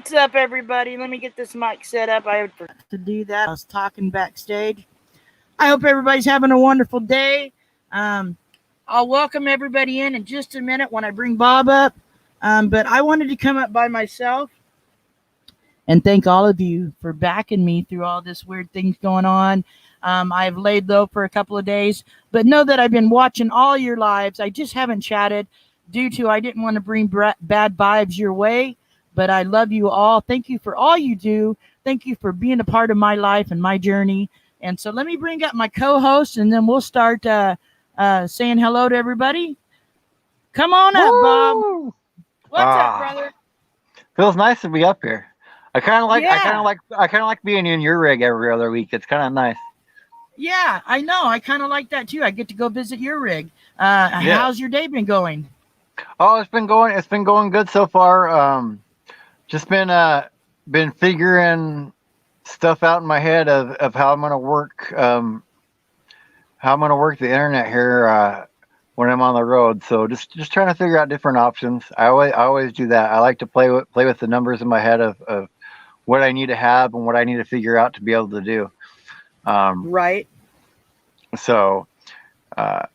What's up, everybody? Let me get this mic set up. I forgot to do that. I was talking backstage. I hope everybody's having a wonderful day. I'll welcome everybody in just a minute when I bring Bob up. But I wanted to come up by myself and thank all of you for backing me through all this weird things going on. I've laid low for a couple of days, but know that I've been watching all your lives. I just haven't chatted due to I didn't want to bring bad vibes your way. But I love you all. Thank you for all you do. Thank you for being a part of my life and my journey. And so let me bring up my co-host, and then we'll start saying hello to everybody. Come on up, Bob. What's up, brother? Feels nice to be up here. I kind of like being in your rig every other week. It's kind of nice. Yeah, I know. I kind of like that too. I get to go visit your rig. How's your day been going? Oh, it's been going good so far. Just been figuring stuff out in my head of how I'm gonna work the internet here when I'm on the road. So just trying to figure out different options. I always do that. I like to play with the numbers in my head of what I need to have and what I need to figure out to be able to do. Right. So, because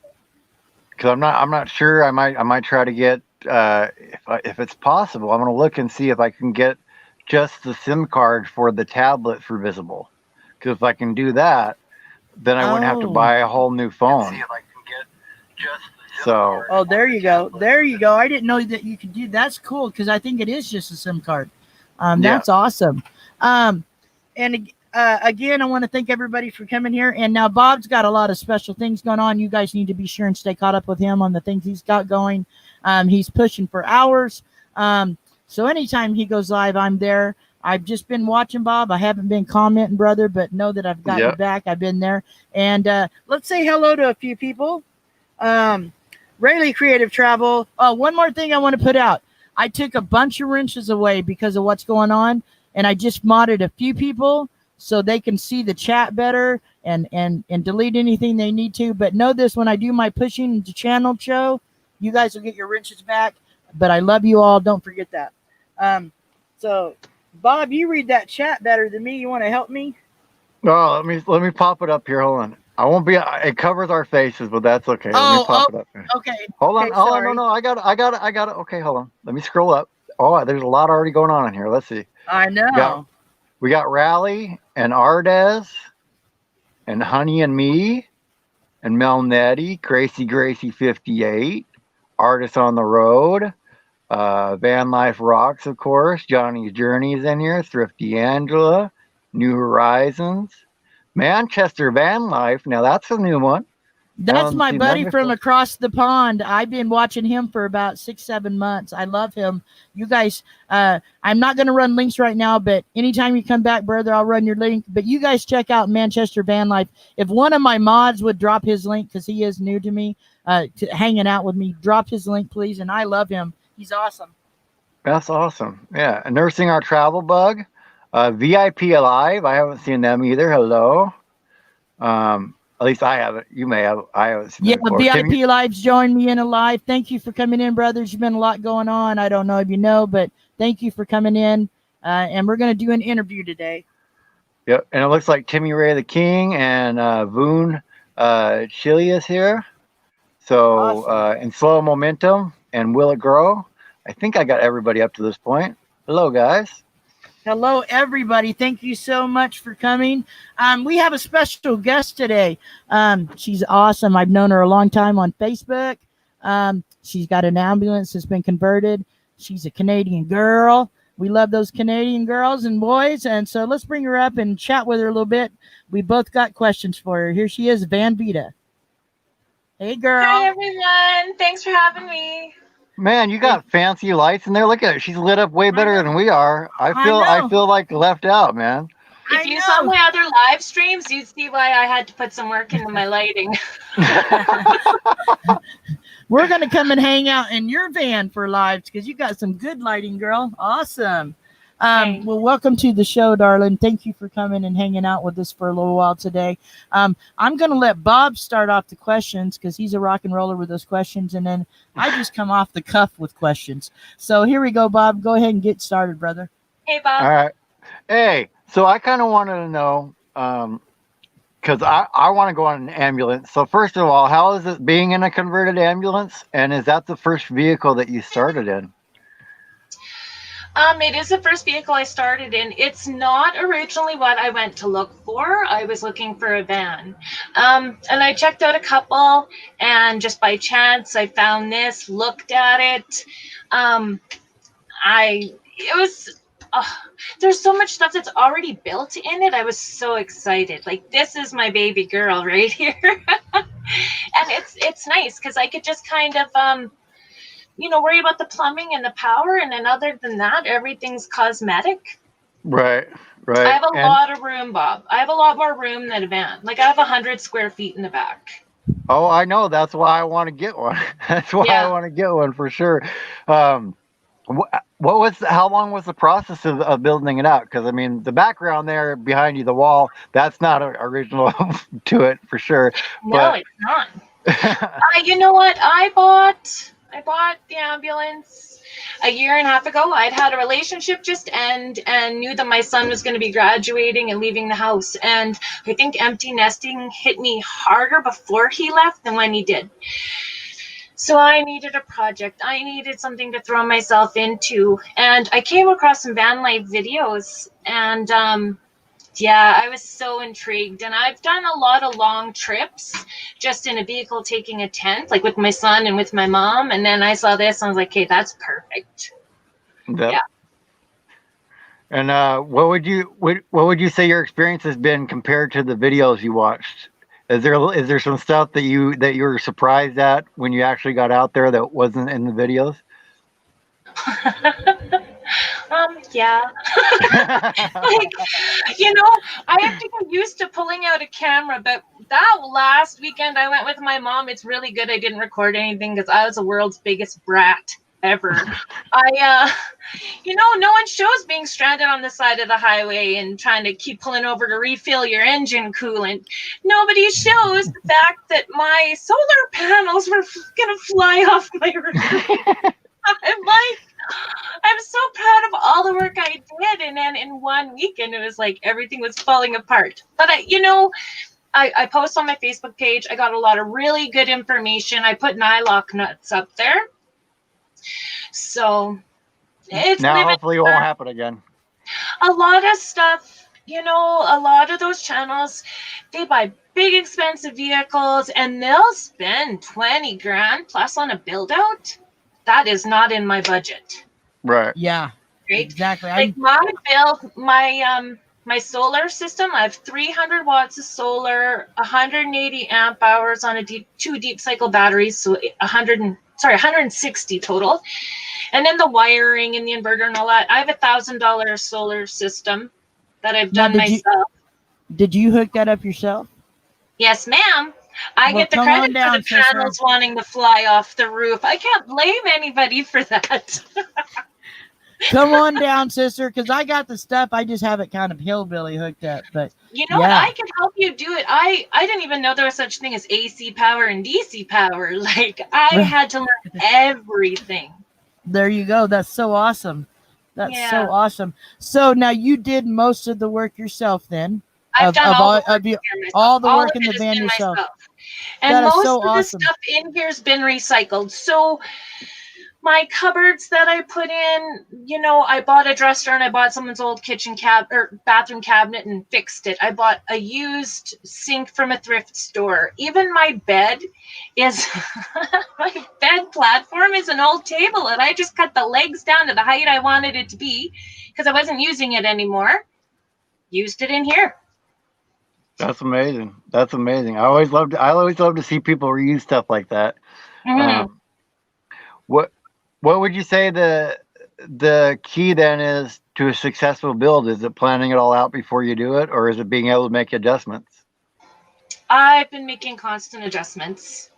I'm not sure. I might try to get. If it's possible, I'm going to look and see if I can get just the SIM card for the tablet for Visible. Because if I can do that, then I wouldn't have to buy a whole new phone. See if I can get just the SIM card. Oh, there you go. There you go. I didn't know that you could do. That's cool because I think it is just a SIM card. That's awesome. And again, I want to thank everybody for coming here. And now Bob's got a lot of special things going on. You guys need to be sure and stay caught up with him on the things he's got going. He's pushing for hours. So anytime he goes live, I'm there. I've just been watching Bob. I haven't been commenting, brother, but know that I've got you back. I've been there. And let's say hello to a few people. Rayleigh Creative Travel. Oh, one more thing I want to put out. I took a bunch of wrenches away because of what's going on. And I just modded a few people so they can see the chat better and delete anything they need to. But know this, when I do my pushing the channel show, you guys will get your wrenches back. But I love you all. Don't forget that. So, Bob, you read that chat better than me. You want to help me? Oh, let me pop it up here. Hold on. I won't be. It covers our faces, but that's okay. Let me pop it up here. Okay. Hold on. No. I got it. Okay, hold on. Let me scroll up. Oh, there's a lot already going on in here. Let's see. I know. We got Rally and Ardez and Honey and Me and Melnetti, Gracie 58, Artists on the Road, Vanlife Rocks, of course, Johnny's Journey's in here, Thrifty Angela, New Horizons, Manchester Vanlife. Now that's a new one. That's my buddy from across the pond. I've been watching him for about 6-7 months. I love him. You guys, I'm not going to run links right now, but anytime you come back, brother, I'll run your link. But you guys check out Manchester Van Life. If one of my mods would drop his link, because he is new to me, to hanging out with me, drop his link, please. And I love him. He's awesome. That's awesome. Yeah. Nursing Our Travel Bug. VIP Alive. I haven't seen them either. Hello. At least I haven't. You may have. I haven't seen them before. VIP Live's joined me in a live. Thank you for coming in, brothers. You've been a lot going on. I don't know if you know, but thank you for coming in. And we're going to do an interview today. Yep. And it looks like Timmy Ray the King and Voon Chili is here. So, awesome. And Slow Momentum and Will It Grow. I think I got everybody up to this point. Hello, guys. Hello, everybody. Thank you so much for coming. We have a special guest today. She's awesome. I've known her a long time on Facebook. She's got an ambulance that's been converted. She's a Canadian girl. We love those Canadian girls and boys. And so let's bring her up and chat with her a little bit. We both got questions for her. Here she is, Vida. Hey, girl. Hi, everyone. Thanks for having me. Man, you got fancy lights in there. Look at her. She's lit up way better than we are. I feel like left out, man. If you saw my other live streams, you'd see why I had to put some work into my lighting. We're going to come and hang out in your van for lives because you got some good lighting, girl. Awesome. Well, welcome to the show, darling. Thank you for coming and hanging out with us for a little while today. I'm going to let Bob start off the questions because he's a rock and roller with those questions. And then I just come off the cuff with questions. So here we go, Bob. Go ahead and get started, brother. Hey, Bob. All right. Hey, so I kind of wanted to know, because I want to go on an ambulance. So first of all, how is it being in a converted ambulance? And is that the first vehicle that you started in? It is the first vehicle I started in. It's not originally what I went to look for. I was looking for a van. And I checked out a couple, and just by chance, I found this, looked at it. Um, it was, there's so much stuff that's already built in it. I was so excited. Like, this is my baby girl right here. And it's nice because I could just kind of, worry about the plumbing and the power. And then other than that, everything's cosmetic. Right, I right. have a lot of room, Bob. I have a lot more room than a van. Like, I have 100 square feet in the back. Oh, I know. That's why I want to get one. That's why I Yeah. want to get one for sure. Um, how long was the process of building it out? Because I mean, the background there behind you, the wall, that's not original to it for sure. No, But it's not. You know what? I bought the ambulance a year and a half ago. I'd had a relationship just end and knew that my son was going to be graduating and leaving the house. And I think empty nesting hit me harder before he left than when he did. So I needed a project. I needed something to throw myself into. And I came across some Vanlife videos, and yeah, I was so intrigued. And I've done a lot of long trips just in a vehicle taking a tent, like with my son and with my mom. And then I saw this and I was like, okay, that's perfect. Yep. Yeah. And what would you say your experience has been compared to the videos you watched? Is there some stuff that you were surprised at when you actually got out there that wasn't in the videos? Yeah. Like, I have to get used to pulling out a camera, but that last weekend I went with my mom. It's really good I didn't record anything because I was the world's biggest brat ever. No one shows being stranded on the side of the highway and trying to keep pulling over to refill your engine coolant. Nobody shows the fact that my solar panels were gonna fly off my roof. I'm so proud of all the work I did, and then in one weekend it was like everything was falling apart. But I post on my Facebook page. I got a lot of really good information. I put nylock nuts up there, so it's Now, living. hopefully, it won't happen again. A lot of stuff. A lot of those channels, they buy big expensive vehicles and they'll spend 20 grand plus on a build out. That is not in my budget. Right. Yeah. Right? Exactly. Like my solar system, I have 300 watts of solar, 180 amp hours on two deep cycle batteries, so 160 total. And then the wiring and the inverter and all that. I have $1,000 solar system that I've done myself. Did you hook that up yourself? Yes, ma'am. I get the credit for the panels wanting to fly off the roof. I can't blame anybody for that. Come on down, sister, because I got the stuff. I just have it kind of hillbilly hooked up. But what? I can help you do it. I didn't even know there was such thing as AC power and DC power. Like, I had to learn everything. There you go. That's so awesome. That's so awesome. So now you did most of the work yourself then. I've done all the work in the van yourself. And most of the stuff in here has been recycled. So my cupboards that I put in, I bought a dresser and I bought someone's old kitchen or bathroom cabinet and fixed it. I bought a used sink from a thrift store. Even my bed is my bed platform is an old table, and I just cut the legs down to the height I wanted it to be because I wasn't using it anymore. Used it in here. That's amazing. That's amazing. I always love to see people reuse stuff like that. Mm-hmm. What would you say the key then is to a successful build? Is it planning it all out before you do it, or is it being able to make adjustments? I've been making constant adjustments,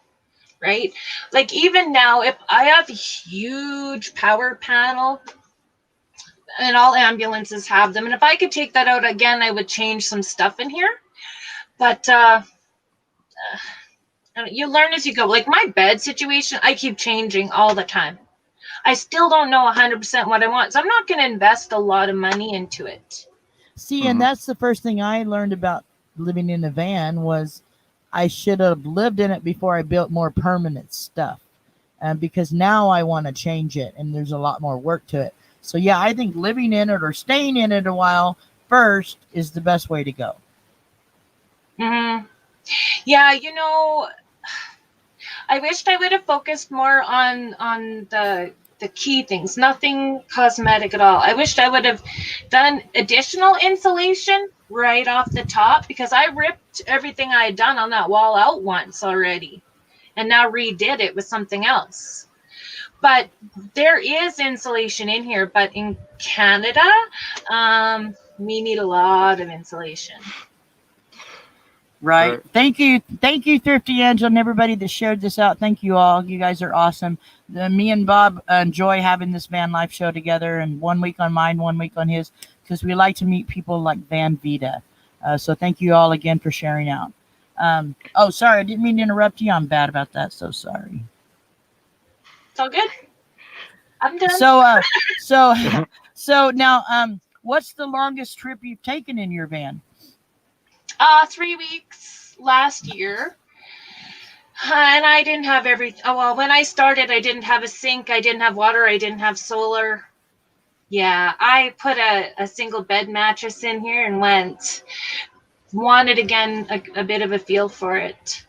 right? Like, even now, if I have a huge power panel, and all ambulances have them, and if I could take that out again, I would change some stuff in here. But you learn as you go. Like my bed situation, I keep changing all the time. I still don't know 100% what I want. So I'm not going to invest a lot of money into it. See, and that's the first thing I learned about living in a van was I should have lived in it before I built more permanent stuff. Because now I want to change it, and there's a lot more work to it. So yeah, I think living in it or staying in it a while first is the best way to go. Mm-hmm. Yeah, you know, I wished I would have focused more on the key things, nothing cosmetic at all. I wished I would have done additional insulation right off the top, because I ripped everything I had done on that wall out once already and now redid it with something else. But there is insulation in here, but in Canada, we need a lot of insulation. Right. Thank you, Thrifty Angel, and everybody that shared this out. Thank you all. You guys are awesome. Me and Bob enjoy having this van life show together, and 1 week on mine, 1 week on his, because we like to meet people like Van Vida. So thank you all again for sharing out. Oh, sorry, I didn't mean to interrupt you. I'm bad about that. So sorry. It's all good. I'm done. So now, what's the longest trip you've taken in your van? 3 weeks last year. And I didn't have everything. Oh, well, when I started, I didn't have a sink. I didn't have water. I didn't have solar. Yeah, I put a single bed mattress in here and wanted again a bit of a feel for it.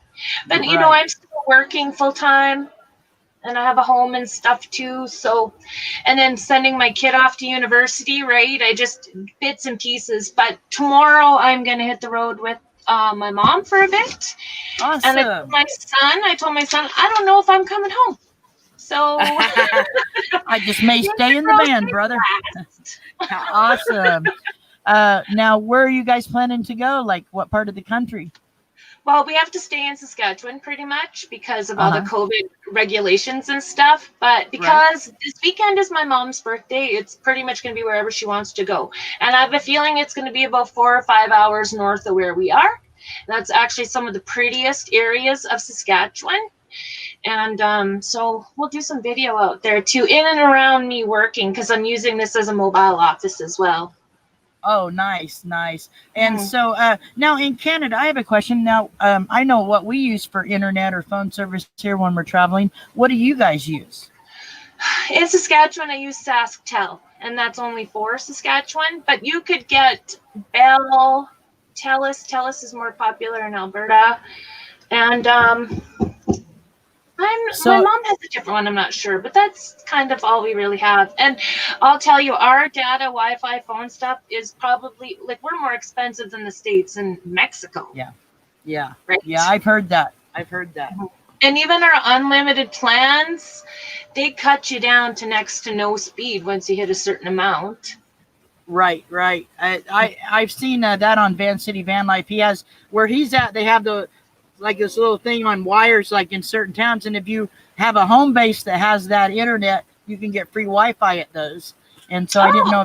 But, you know, I'm still working full time. And I have a home and stuff too. So, and then sending my kid off to university, right? I just bits and pieces. But tomorrow I'm going to hit the road with my mom for a bit. Awesome. And I told my son, I don't know if I'm coming home. So I just may stay in the van, brother. Awesome. Now, where are you guys planning to go? Like what part of the country? Well, we have to stay in Saskatchewan pretty much because of all the COVID regulations and stuff. But because this weekend is my mom's birthday, it's pretty much going to be wherever she wants to go. And I have a feeling it's going to be about 4 or 5 hours north of where we are. That's actually some of the prettiest areas of Saskatchewan. And so we'll do some video out there too, in and around me working, because I'm using this as a mobile office as well. Oh, nice. And so now in Canada, I have a question. Now, I know what we use for internet or phone service here when we're traveling. What do you guys use? In Saskatchewan, I use SaskTel, and that's only for Saskatchewan. But you could get Bell, TELUS. TELUS is more popular in Alberta. And my mom has a different one, I'm not sure, but that's kind of all we really have. And I'll tell you, our data, Wi-Fi, phone stuff is probably, like, we're more expensive than the States and Mexico. Yeah. Right? Yeah, I've heard that. And even our unlimited plans, they cut you down to next to no speed once you hit a certain amount. Right. I've seen that on Van City Van Life. He has, where he's at, they have like this little thing on wires, like in certain towns. And if you have a home base that has that internet, you can get free Wi-Fi at those. And so I didn't know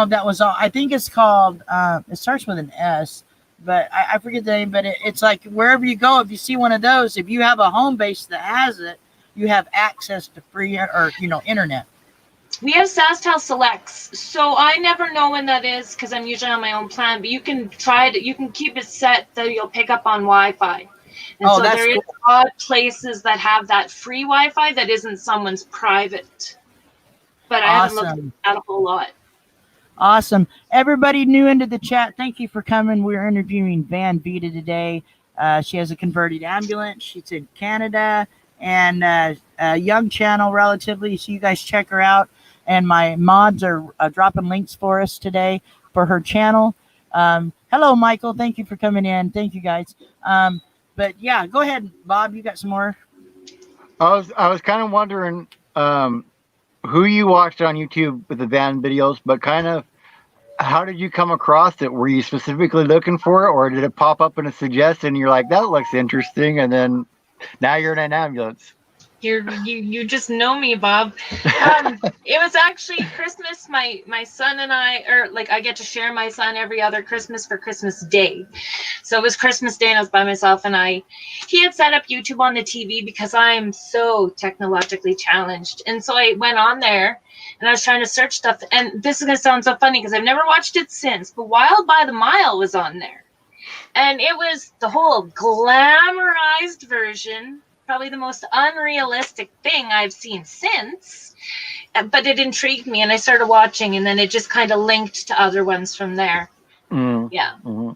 if that was all. I think it's called, it starts with an S, but I forget the name, but it's like wherever you go, if you see one of those, if you have a home base that has it, you have access to free or, internet. We have SaskTel Selects, so I never know when that is because I'm usually on my own plan. But you can you can keep it set that you'll pick up on Wi-Fi. And so there is odd places that have that free Wi-Fi that isn't someone's private. But I haven't looked at a whole lot. Awesome. Everybody new into the chat, thank you for coming. We're interviewing Van Vida today. She has a converted ambulance. She's in Canada and a young channel relatively, so you guys check her out. And my mods are dropping links for us today for her channel. Hello, Michael. Thank you for coming in. Thank you, guys. But yeah, go ahead, Bob. You got some more? I was kind of wondering who you watched on YouTube with the van videos, but kind of how did you come across it? Were you specifically looking for it, or did it pop up in a suggestion and you're like, that looks interesting, and then now you're in an ambulance? You just know me, Bob. It was actually Christmas. My son and I, or like I get to share my son every other Christmas for Christmas Day. So it was Christmas Day and I was by myself, and he had set up YouTube on the TV because I'm so technologically challenged. And so I went on there and I was trying to search stuff. And this is going to sound so funny because I've never watched it since, but Wild by the Mile was on there. And it was the whole glamorized version, probably the most unrealistic thing I've seen since. But it intrigued me and I started watching, and then it just kind of linked to other ones from there. Yeah. Mm-hmm.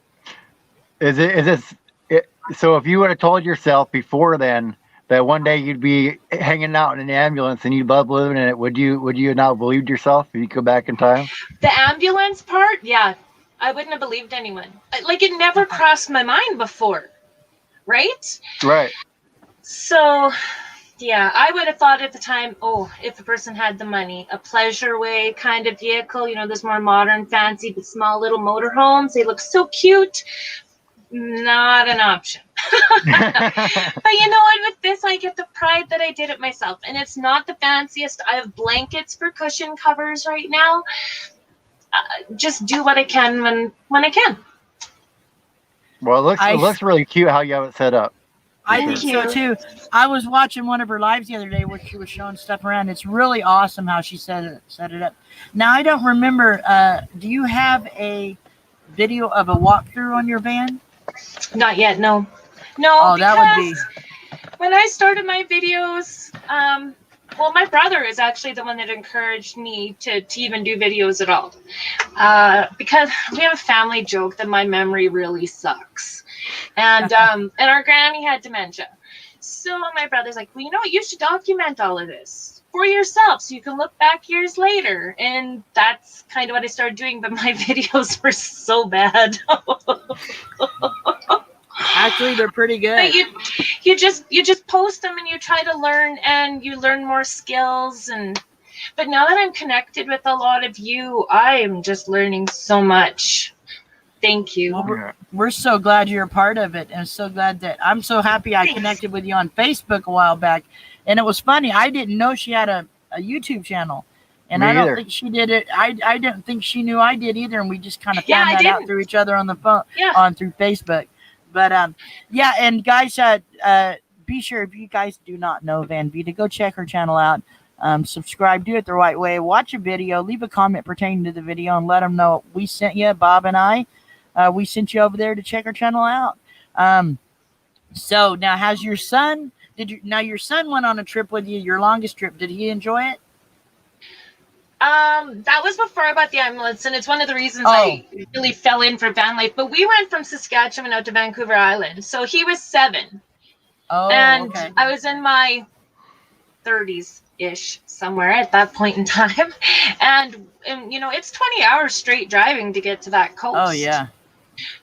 So if you would have told yourself before then that one day you'd be hanging out in an ambulance and you'd love living in it, would you not believed yourself if you could go back in time? The ambulance part, yeah, I wouldn't have believed anyone. Like, it never crossed my mind before, right? Right. So, yeah, I would have thought at the time, oh, if a person had the money, a pleasure way kind of vehicle, those more modern, fancy, but small little motorhomes, they look so cute. Not an option. But you know what? With this, I get the pride that I did it myself. And it's not the fanciest. I have blankets for cushion covers right now. Just do what I can when I can. Well, it looks really cute how you have it set up. I think so too. I was watching one of her lives the other day where she was showing stuff around. It's really awesome how she set it up. Now, I don't remember. Do you have a video of a walkthrough on your van? Not yet, no. Oh, that would be. When I started my videos, well, my brother is actually the one that encouraged me to even do videos at all. Because we have a family joke that my memory really sucks. And our granny had dementia. So my brother's like, well, you know what? You should document all of this for yourself so you can look back years later. And that's kind of what I started doing, but my videos were so bad. Actually, they're pretty good. But you just post them and you try to learn, and you learn more skills. But now that I'm connected with a lot of you, I am just learning so much. Thank you. Well, we're so glad you're a part of it, and so glad that I'm so happy I connected with you on Facebook a while back. And it was funny. I didn't know she had a YouTube channel, and Me I don't either. think she did it. I didn't think she knew I did either, and we just kind of found that out through each other on the phone, through Facebook. But yeah, and guys, be sure, if you guys do not know Vida, go check her channel out. Subscribe, do it the right way. Watch a video, leave a comment pertaining to the video, and let them know we sent you. Bob and I, we sent you over there to check her channel out. So now, has your son? Your son went on a trip with you, your longest trip. Did he enjoy it? That was before I bought the ambulance, and it's one of the reasons I really fell in for van life. But we went from Saskatchewan out to Vancouver Island. So he was 7. And okay. I was in my 30s-ish somewhere at that point in time. And it's 20 hours straight driving to get to that coast. Oh, yeah.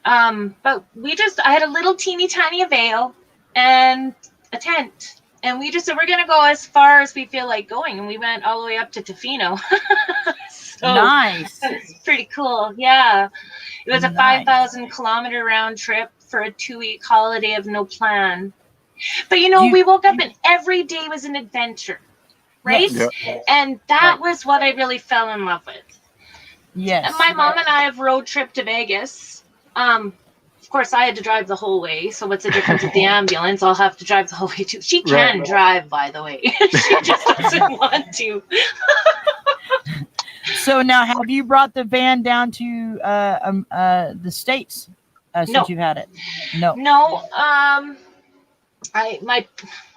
But I had a little teeny tiny veil and a tent. And we just said, we're going to go as far as we feel like going. And we went all the way up to Tofino. So nice. That's pretty cool. Yeah. It was a 5,000 kilometer round trip for a 2-week holiday of no plan. But, we woke up and every day was an adventure. Right? Yep. And that was what I really fell in love with. Yes. And my mom and I have road trip to Vegas. Of course, I had to drive the whole way. So what's the difference with the ambulance? I'll have to drive the whole way too. She can drive, by the way. She just doesn't want to. So now, have you brought the van down to the States since you've had it? No. No.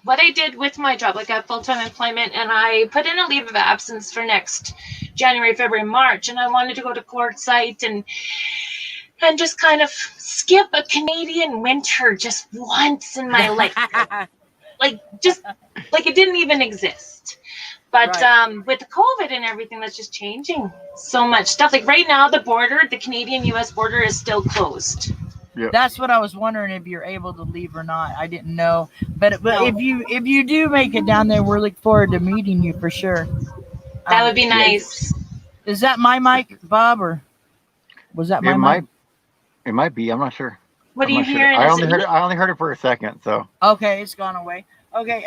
What I did with my job, like I have full-time employment, and I put in a leave of absence for next January, February, March, and I wanted to go to quartzsite and just kind of skip a Canadian winter just once in my life. like it didn't even exist. But with the COVID and everything, that's just changing so much stuff. Like right now, the Canadian-U.S. border is still closed. Yep. That's what I was wondering, if you're able to leave or not. I didn't know. But if you do make it down there, we're looking forward to meeting you for sure. That would be nice. Is that my mic, Bob, or was that my mic? It might be. I'm not sure. What I'm are you not sure. hearing? I Is only it heard me? it. I only heard it for a second. So Okay, it's gone away. Okay,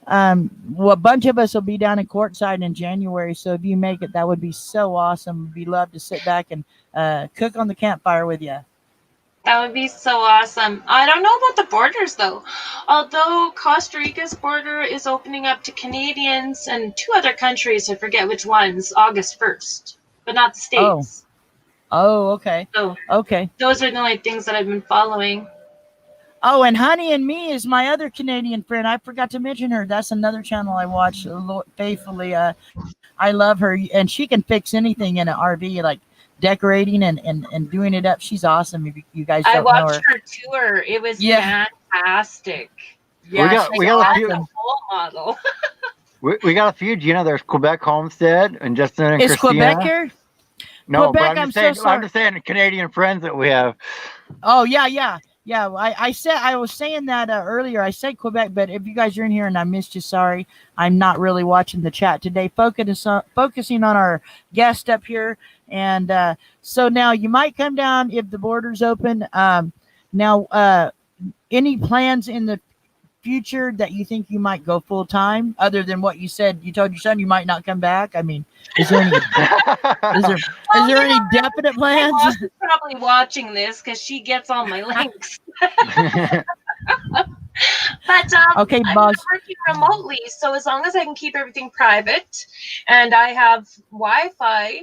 well, a bunch of us will be down in Courtside in January, so if you make it, that would be so awesome. We'd love to sit back and cook on the campfire with you. That would be so awesome. I don't know about the borders though. Although Costa Rica's border is opening up to Canadians and two other countries, I forget which ones, August 1st, but not the Oh, States. okay, So okay. those are the only things that I've been following. Oh, and Honey and Me is my other Canadian friend. I forgot to mention her. That's another channel I watch faithfully. I love her, and she can fix anything in an RV, like decorating and doing it up. She's awesome. If you guys I don't know watched her, her tour. It was yeah, fantastic. yeah, Like she's we got a that's few. a awesome. whole model. We got a few. Gina, there's Quebec Homestead and Justin and Is Quebec Christina. here? No, but Quebec, I'm so I'm sorry. just saying Canadian friends that we have. Oh yeah. I was saying that earlier. I said Quebec, but if you guys are in here and I missed you, sorry. I'm not really watching the chat today. Focusing on our guest up here, and so now you might come down if the borders open. Now, any plans in the future that you think you might go full time, other than what you said? You told your son you might not come back. I mean, is there any is there any definite My plans? boss is probably watching this because she gets all my links. But Okay, I'm boss. working remotely, so as long as I can keep everything private and I have Wi-Fi,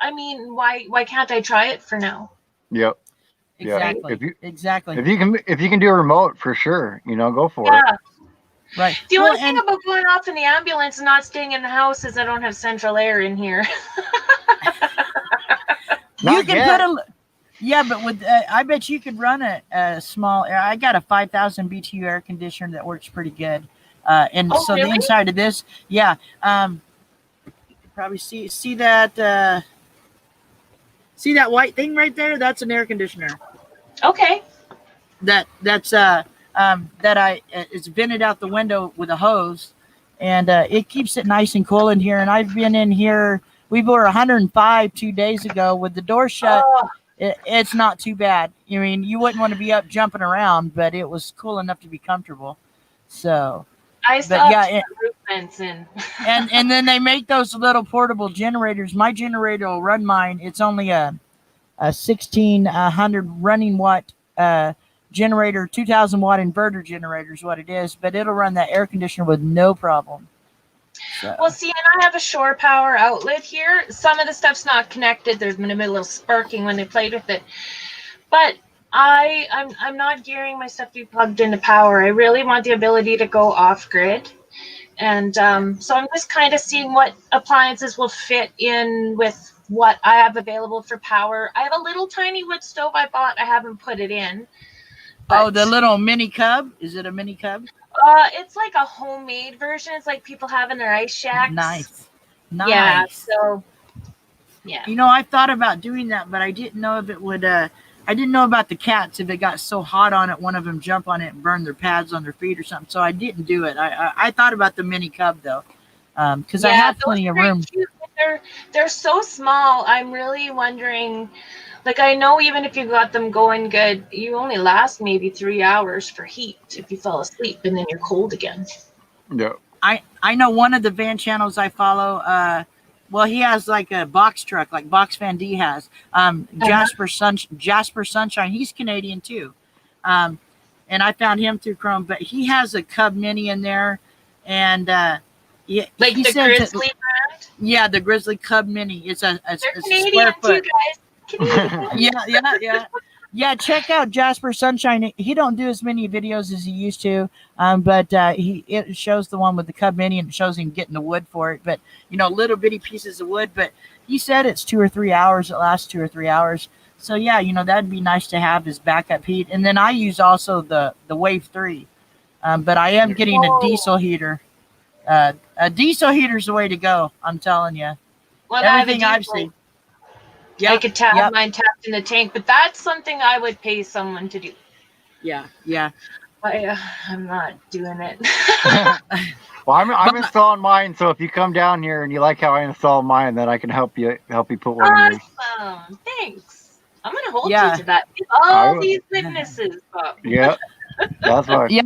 I mean, why can't I try it for now? Yep. Exactly. If you can do a remote for sure, go for it. Yeah. Right. The Well, only thing about going off in the ambulance and not staying in the house is I don't have central air in here. you can yeah, but with I bet you could run a small air. I got a 5,000 BTU air conditioner that works pretty good. And Oh, so really? the inside of this, yeah, you can probably see that white thing right there. That's an air conditioner. Okay. That's it's vented out the window with a hose, and it keeps it nice and cool in here. And I've been in here. We were 105 2 days ago with the door shut. Oh, It's not too bad. I mean, you wouldn't want to be up jumping around, but it was cool enough to be comfortable. So, I but saw yeah, roof vents in. and then they make those little portable generators. My generator will run mine. It's only a 1600 running watt generator, 2000 watt inverter generator is what it is, but it'll run that air conditioner with no problem. So. Well, see, and I have a shore power outlet here. Some of the stuff's not connected. There's been a little sparking when they played with it. But I'm not gearing my stuff to be plugged into power. I really want the ability to go off grid. And so I'm just kind of seeing what appliances will fit in with what I have available for power. I have a little tiny wood stove I bought. I haven't put it in. Oh, the little mini cub? Is it a mini cub? It's like a homemade version. It's like people have in their ice shacks. Nice. Yeah, so yeah. I thought about doing that, but I didn't know if it would I didn't know about the cats, if it got so hot on it, one of them jump on it and burn their pads on their feet or something. So I didn't do it. I thought about the mini cub though, because I have plenty of room. Cute. They're so small. I'm really wondering. Like, I know even if you got them going good, you only last maybe 3 hours for heat if you fell asleep, and then you're cold again. Yeah. I know one of the van channels I follow. Well, he has like a box truck, like Box Van D has. Jasper Sunshine. He's Canadian too, and I found him through Chrome. But he has a Cub Mini in there, and he the Grizzly brand. Yeah, the Grizzly Cub Mini. It's a Canadian square foot. too, guys. Yeah. Check out Jasper Sunshine. He don't do as many videos as he used to, but it shows the one with the Cub Mini, and it shows him getting the wood for it. But little bitty pieces of wood. But he said it's 2 or 3 hours. It lasts 2 or 3 hours. So yeah, that'd be nice to have as backup heat. And then I use also the Wave 3, but I am getting a diesel heater. A diesel heater's the way to go. I'm telling you. Well, everything I've seen. I could have mine tapped in the tank, but that's something I would pay someone to do. Yeah. I'm not doing it. Well, I'm installing mine, so if you come down here and you like how I install mine, then I can help you put one in there. Awesome. Thanks. I'm gonna hold Yeah. you to that. I All would- these witnesses, Bob. Yeah, that's fine. Yeah,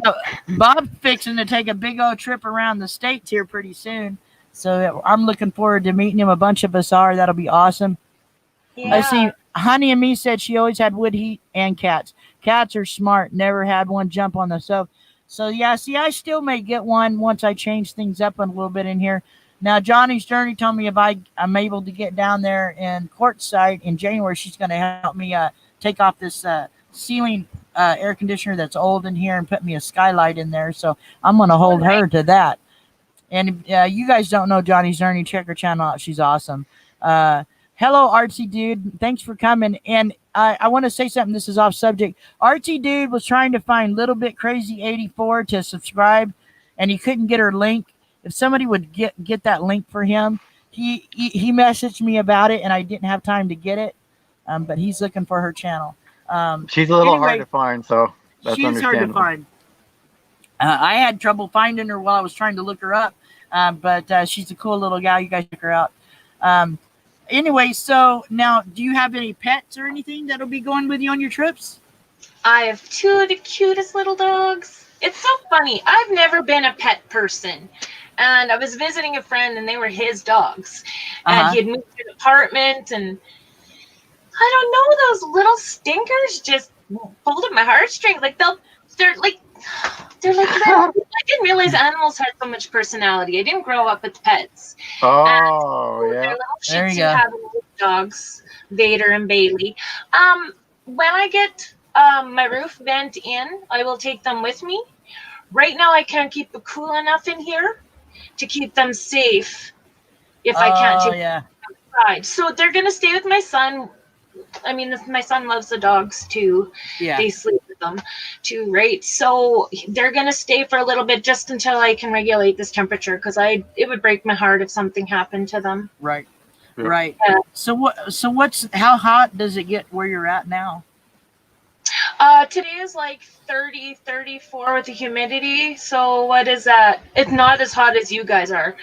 Bob's fixing to take a big old trip around the states here pretty soon. So I'm looking forward to meeting him. A bunch of us are. That'll be awesome. I see. Yeah. Honey and me said she always had wood heat and cats. Cats are smart. Never had one jump on the stove. So yeah, see, I still may get one once I change things up a little bit in here. Now Johnny's Journey told me if I'm able to get down there in Quartzsite in January, she's going to help me take off this ceiling air conditioner that's old in here and put me a skylight in there. So I'm going to hold her to that. And you guys don't know Johnny's Journey, check her channel out. She's awesome. Hello, Artsy Dude. Thanks for coming. And I want to say something. This is off subject. Artsy Dude was trying to find Little Bit Crazy 84 to subscribe, and he couldn't get her link. If somebody would get that link for him, he messaged me about it, and I didn't have time to get it. But he's looking for her channel. She's a little hard to find, so that's she's hard to find. I had trouble finding her while I was trying to look her up, but she's a cool little gal. You guys check her out. Anyway, so now, do you have any pets or anything that'll be going with you on your trips? I have two of the cutest little dogs. It's so funny. I've never been a pet person. And I was visiting a friend, and they were his dogs. And he had moved to an apartment, and I don't know, those little stinkers just pulled at my heartstrings. Like, they're like little. I didn't realize animals had so much personality. I didn't grow up with pets. Oh, yeah. They're little There Shih you Tzu go. having little dogs, Vader and Bailey. When I get my roof vent in, I will take them with me. Right now, I can't keep it cool enough in here to keep them safe if I can't take them outside. So they're going to stay with my son. I mean, my son loves the dogs too. Yeah. They sleep with them too, right? So they're going to stay for a little bit just until I can regulate this temperature, because it would break my heart if something happened to them. Right. Yeah. Right. How hot does it get where you're at now? Today is like 30, 34 with the humidity. So what is that? It's not as hot as you guys are.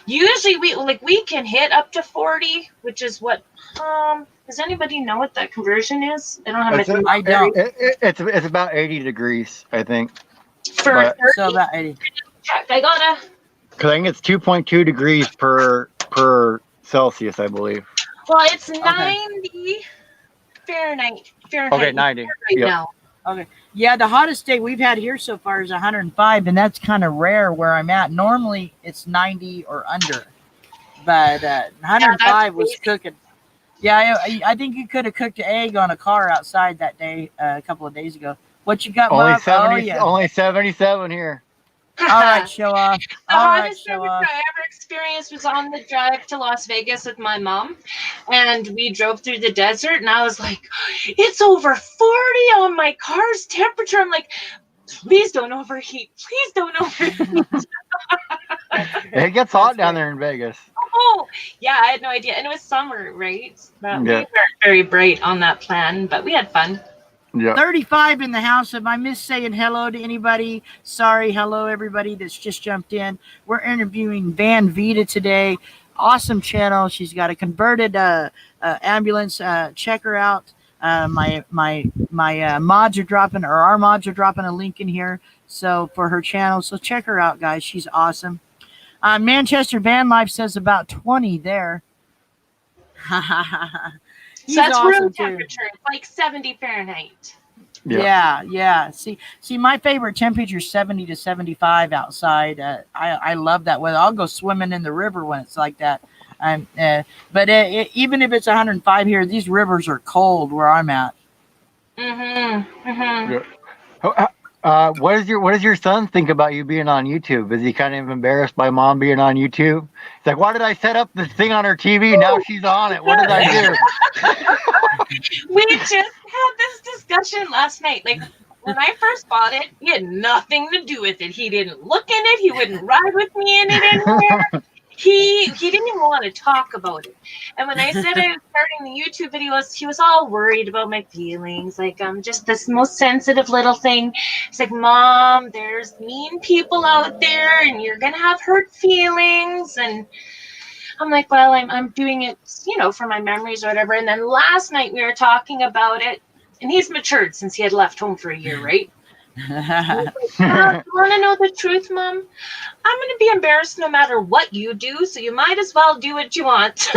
Usually we can hit up to 40, which is what, does anybody know what that conversion is? I don't have my I don't. It's about 80 degrees, I think. For But- 30? So about 80. Check. I gotta. Because I think it's 2.2 degrees per Celsius, I believe. Well, it's 90 Fahrenheit. Okay, 90. Right Yep. now. Okay. Yeah, the hottest day we've had here so far is 105, and that's kind of rare where I'm at. Normally it's 90 or under, but 105 was crazy. cooking. Yeah, I think you could have cooked an egg on a car outside that day a couple of days ago. What you got, Only Bob? 70, Oh, yeah. only 77 here. All right, show off. The All right, hottest show temperature off. I ever experienced was on the drive to Las Vegas with my mom. And we drove through the desert, and I was like, it's over 40 on my car's temperature. I'm like, please don't overheat. Please don't overheat. It gets hot down there in Vegas. Oh, yeah, I had no idea. And it was summer, right? But we Yeah. weren't very bright on that plan, but we had fun. Yeah. 35 in the house. If I miss saying hello to anybody, sorry. Hello, everybody that's just jumped in. We're interviewing Vida today. Awesome channel. She's got a converted ambulance. Check her out. My mods are dropping, or our mods are dropping a link in here. So for her channel, so check her out, guys. She's awesome. Manchester Vanlife says about 20 there. He's So that's awesome, room too. temperature. It's like 70 Fahrenheit. Yeah. See, my favorite temperature is 70 to 75 outside. I love that weather. I'll go swimming in the river when it's like that. But even if it's 105 here, these rivers are cold where I'm at. Mm-hmm. Mm-hmm. Yeah. What does your son think about you being on YouTube? Is he kind of embarrassed by mom being on YouTube? He's like, why did I set up this thing on her TV? Now she's on it. What did I do? We just had this discussion last night. Like, when I first bought it, he had nothing to do with it. He didn't look in it. He wouldn't ride with me in it anywhere. He didn't even want to talk about it. And when I said I was starting the YouTube videos, he was all worried about my feelings. Like, I'm just this most sensitive little thing. It's like, Mom, there's mean people out there, and you're going to have hurt feelings. And I'm like, well, I'm doing it, for my memories or whatever. And then last night we were talking about it, and he's matured since he had left home for a year, right? He's like, you want to know the truth, Mom? I'm going to be embarrassed no matter what you do, so you might as well do what you want.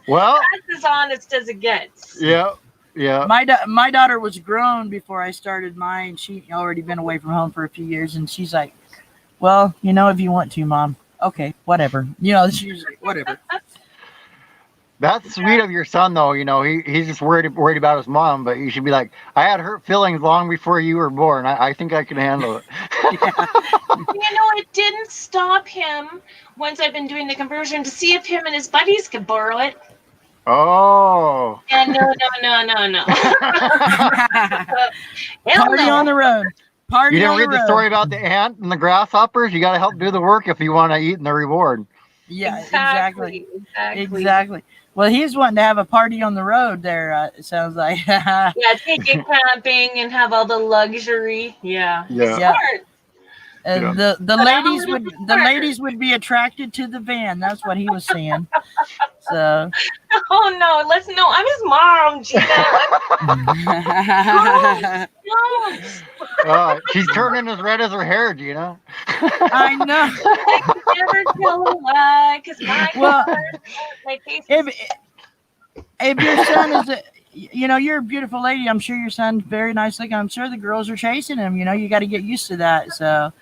Well, that's as honest as it gets. Yeah. My daughter was grown before I started mine. She already been away from home for a few years, and she's like, well, if you want to, Mom, okay, whatever. She's like, whatever. That's sweet of your son, though. He's just worried about his mom, but you should be like, I had hurt feelings long before you were born. I think I can handle it. It didn't stop him once I've been doing the conversion to see if him and his buddies could borrow it. Oh. Yeah, no. Party on the road. Party you didn't on the read road. the story about the ant and the grasshoppers? You got to help do the work if you want to eat in the reward. Yeah, exactly. Well, he's wanting to have a party on the road there, it sounds like. Yeah, take it camping and have all the luxury. Yeah. Yeah. The ladies would be attracted to the van. That's what he was saying. So. Oh no! I'm his mom, Gina. She's turning as red as her hair, Gina. I know. I can never tell her why, because my face. If your son is you're a beautiful lady. I'm sure your son's very nice looking. I'm sure the girls are chasing him. You got to get used to that. So.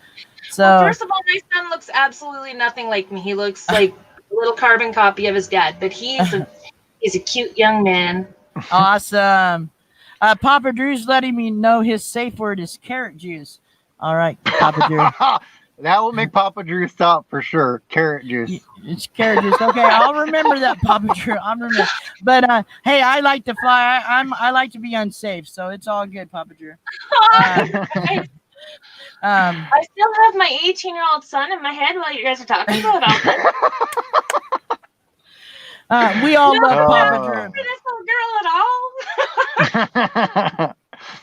Well, first of all, my son looks absolutely nothing like me. He looks like a little carbon copy of his dad, but he's a cute young man. Awesome. Papa Drew's letting me know his safe word is carrot juice. All right, Papa Drew. That will make Papa Drew stop for sure. Carrot juice. It's carrot juice. Okay, I'll remember that, Papa Drew. I'll remember. But hey, I like to fly. I like to be unsafe, so it's all good, Papa Drew. I still have my 18-year-old son in my head while you guys are talking about that. We all love Papa Drew. This little girl at all.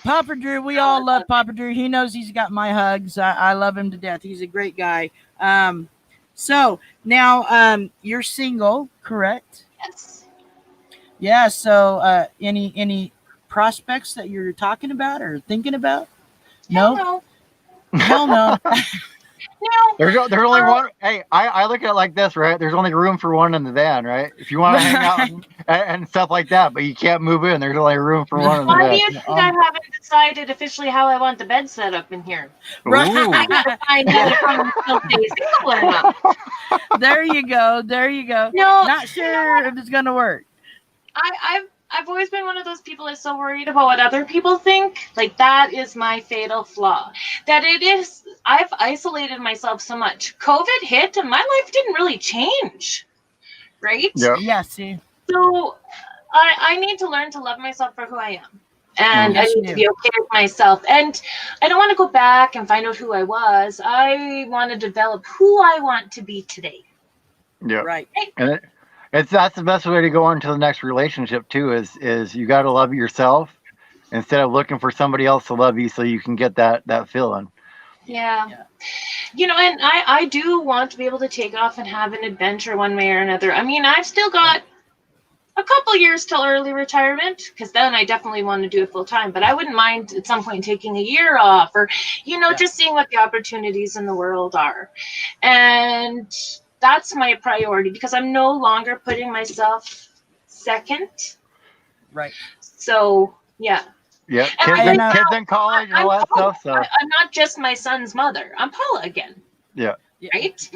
Papa Drew, we all love Papa Drew. He knows he's got my hugs. I love him to death. He's a great guy. So now you're single, correct? Yes. Yeah. So any prospects that you're talking about or thinking about? No. Hell no. No. There's only one. Hey, I look at it like this, right? There's only room for one in the van, right? If you want to hang out and stuff like that, but you can't move in. There's only room for one in the van. Why do you think I haven't decided officially how I want the bed set up in here? Right. I gotta find out if I'm still single or not. There you go. No, not sure if it's gonna work. I've always been one of those people that's so worried about what other people think. Like, that is my fatal flaw. I've isolated myself so much. COVID hit and my life didn't really change. Right? Yep. Yeah, see. So I need to learn to love myself for who I am. And Yes, I need to be okay with myself. And I don't want to go back and find out who I was. I want to develop who I want to be today. Yeah. Right. And that's the best way to go on to the next relationship too, is you got to love yourself instead of looking for somebody else to love you so you can get that feeling. Yeah. And I do want to be able to take off and have an adventure one way or another. I mean, I've still got a couple years till early retirement, because then I definitely want to do it full time, but I wouldn't mind at some point taking a year off or, just seeing what the opportunities in the world are. And that's my priority, because I'm no longer putting myself second. Right. So, yeah. Yeah. And kids in college and all that stuff. So I'm not just my son's mother. I'm Paula again. Yeah. Right?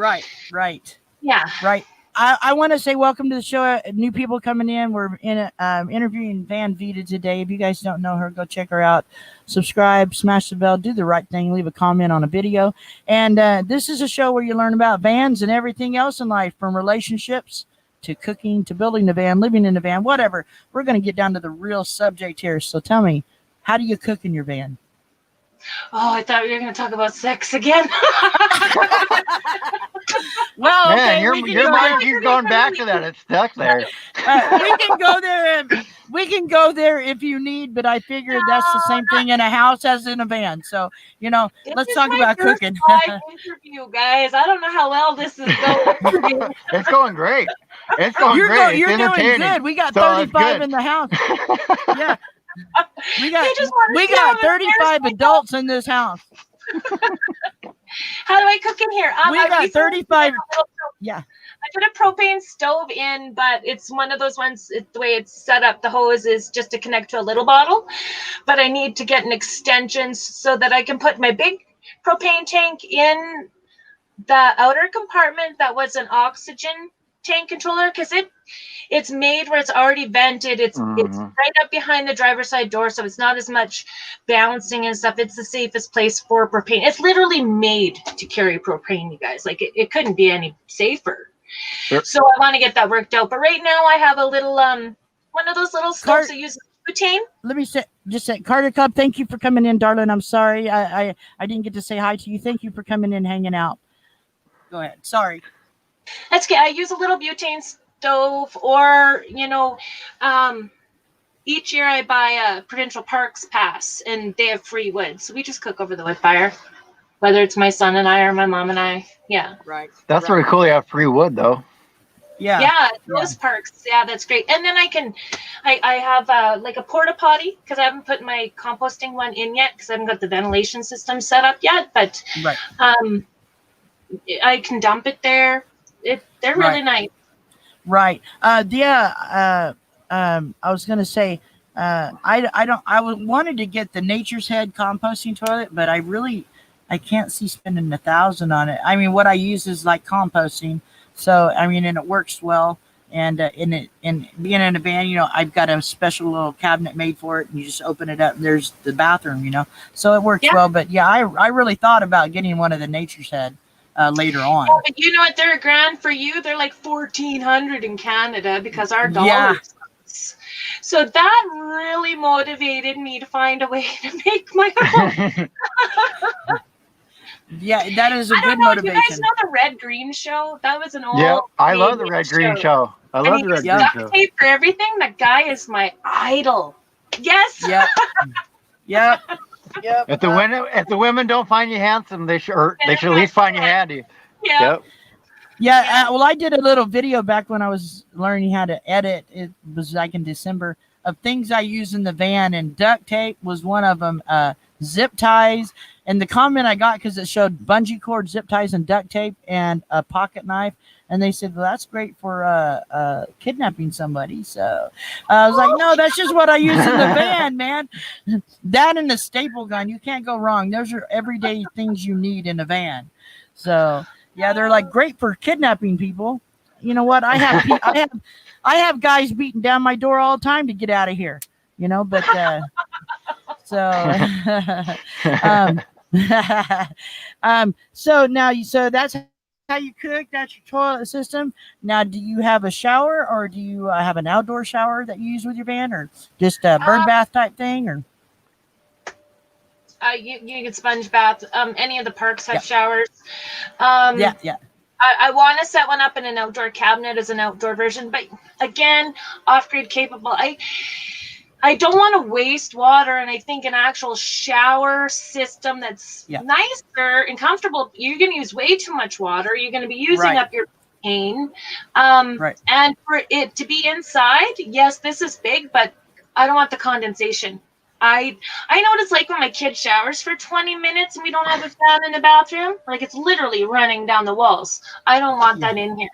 Right. Yeah. Right. I want to say welcome to the show. New people coming in. We're interviewing Vida today. If you guys don't know her, go check her out. Subscribe, smash the bell, do the right thing, leave a comment on a video. And this is a show where you learn about vans and everything else in life, from relationships to cooking to building the van, living in the van, whatever. We're going to get down to the real subject here. So tell me, how do you cook in your van? Oh, I thought we were going to talk about sex again. Well, Man, okay, your we can mind keeps going back to that. It's stuck there. we can go there and we can go there if you need, but I figured that's the same thing in a house as in a van. So, This let's is talk my about first cooking. live interview, guys. I don't know how well this is going. It's going great. It's going great. You're It's doing entertaining. good. We got So that's 35 good. in the house. Yeah. We You just want to see how it 35 adults in this house. How do I cook in here? We got 35. Yeah. I put a propane stove in, but it's one of those ones, the way it's set up, the hose is just to connect to a little bottle. But I need to get an extension so that I can put my big propane tank in the outer compartment that was an oxygen tank controller, because it's made where it's already vented. It's right up behind the driver's side door, so it's not as much bouncing and stuff. It's the safest place for propane. It's literally made to carry propane, you guys. Like it couldn't be any safer. Sure. So I want to get that worked out. But right now I have a little one of those little stoves that uses butane. Let me say, Carter Club, thank you for coming in, darling. I'm sorry I didn't get to say hi to you. Thank you for coming in, hanging out. Go ahead. Sorry. That's okay. I use a little butane stove, or each year I buy a Provincial Parks pass, and they have free wood, so we just cook over the wood fire, whether it's my son and I or my mom and I. Yeah, right. That's really cool. You have free wood, though. Yeah, those parks. Yeah, that's great. And then I have like a porta potty, because I haven't put my composting one in yet, because I haven't got the ventilation system set up yet. But I can dump it there. They're really nice. Right. I was gonna say, I wanted to get the Nature's Head composting toilet, but I can't see spending $1,000 on it. I mean, what I use is like composting, so I mean, and it works well. And being in a van, I've got a special little cabinet made for it, and you just open it up, and there's the bathroom, so it works well. But yeah, I really thought about getting one of the Nature's Head later on. Yeah, but you know what? They're $1,000 for you. They're like $1,400 in Canada, because our dollar sucks. So that really motivated me to find a way to make my own. Yeah, that is a good motivation. Do you guys know the Red Green Show? That was an old. Yeah, I love the Red Green show. I love the Red Green show. Tape for everything. That guy is my idol. Yes. Yep. If the women don't find you handsome, they should at least find you handy. Yep. Yeah. Well, I did a little video back when I was learning how to edit. It was like in December, of things I use in the van, and duct tape was one of them. Zip ties, and the comment I got, because it showed bungee cord, zip ties, and duct tape, and a pocket knife, and they said, well, that's great for kidnapping somebody. So I was like, no, that's just what I use in the van, man. That and the staple gun, you can't go wrong. Those are everyday things you need in a van. So yeah, they're like great for kidnapping people. You know what? I have guys beating down my door all the time to get out of here. But so so that's how you cook. That's your toilet system. Now, do you have a shower, or do you have an outdoor shower that you use with your van, or just a bird bath type thing, or? You can sponge bath. Any of the parks have showers. Yeah. I want to set one up in an outdoor cabinet as an outdoor version, but again, off-grid capable. I don't want to waste water, and I think an actual shower system that's nicer and comfortable, you're going to use way too much water. You're going to be using up your pain. And for it to be inside, yes, this is big, but I don't want the condensation. I know what it's like when my kid showers for 20 minutes and we don't have a fan in the bathroom. Like, it's literally running down the walls. I don't want that in here.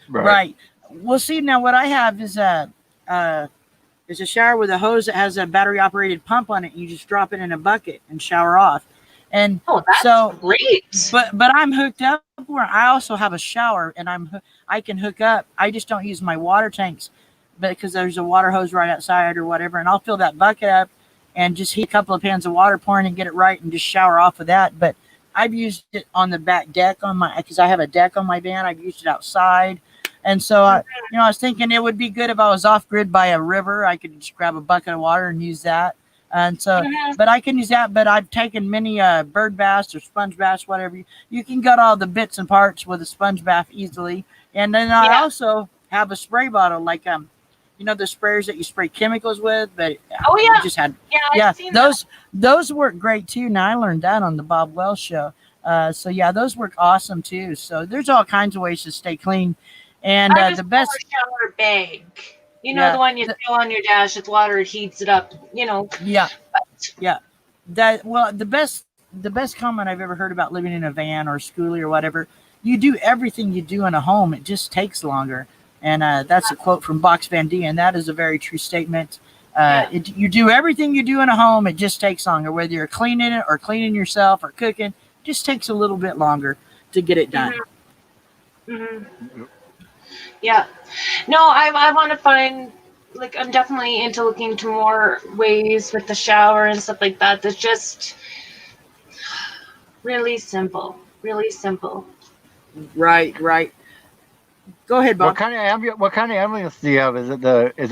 Right. Well, see, now what I have is a shower with a hose that has a battery operated pump on it. You just drop it in a bucket and shower off. And that's great. But I'm hooked up where I also have a shower, and I can hook up. I just don't use my water tanks, because there's a water hose right outside or whatever, and I'll fill that bucket up and just heat a couple of pans of water, pouring and get it right, and just shower off of that. But I've used it on the back deck because I have a deck on my van. I've used it outside. And so, I was thinking it would be good if I was off grid by a river. I could just grab a bucket of water and use that. And so, Mhm. but I can use that. But I've taken many bird baths or sponge baths, whatever. You can get all the bits and parts with a sponge bath easily. And then I Yeah. also have a spray bottle, like the sprayers that you spray chemicals with. But Oh we yeah. just had, Yeah, yeah, I've seen that. those work great too. Now I learned that on the Bob Wells show. So yeah, those work awesome too. So there's all kinds of ways to stay clean, and I the just have best, a shower bag. You know, yeah, the one you throw on your dash, it's water, it heats it up, yeah, But yeah. The best comment I've ever heard about living in a van or a schoolie or whatever, you do everything you do in a home. It just takes longer, and that's a quote from Box Van D, and that is a very true statement. yeah. You do everything you do in a home. It just takes longer, whether you're cleaning it or cleaning yourself or cooking. It just takes a little bit longer to get it done. hmm Yeah. No, I want to find, like, I'm definitely into looking to more ways with the shower and stuff like that. That's just really simple. Really simple. Right, right. Go ahead, What Bob. kind of what kind of ambulance do you have? Is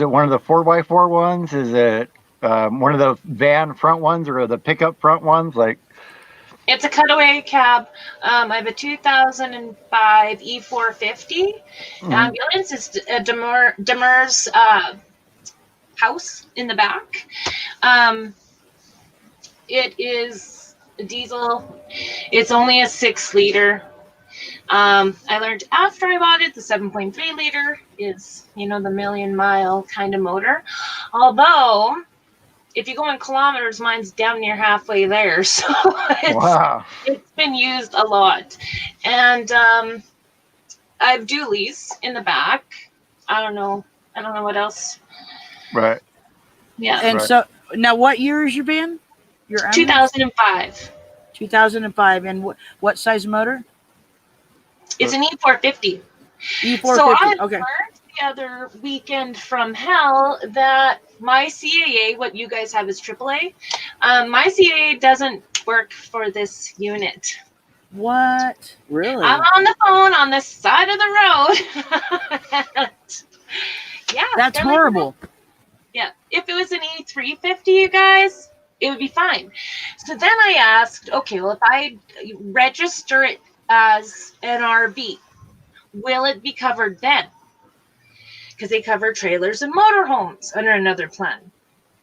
it one of the 4x4 ones? Is it one of the van front ones or the pickup front ones? Like, It's a cutaway cab. I have a 2005 E450 mm, ambulance. It's a Demers house in the back. Um, it is a diesel. It's only a 6 liter. I learned after I bought it, the 7.3 liter is, the million-mile kind of motor. Although, if you go in kilometers, mine's down near halfway there. So wow, it's been used a lot. And I have dualies in the back. I don't know what else. right, Yeah. And right. so now, what year is your van? Your ambulance? 2005. 2005. And what size motor? It's an E450. So I E450. Okay. learned the other weekend from hell that my CAA, what you guys have is AAA, my CAA doesn't work for this unit. What? Really? I'm on the phone on the side of the road. Yeah. That's horrible. Yeah. If it was an E350, you guys, it would be fine. So then I asked, okay, well, if I register it as an RV, will it be covered then? Because they cover trailers and motorhomes under another plan.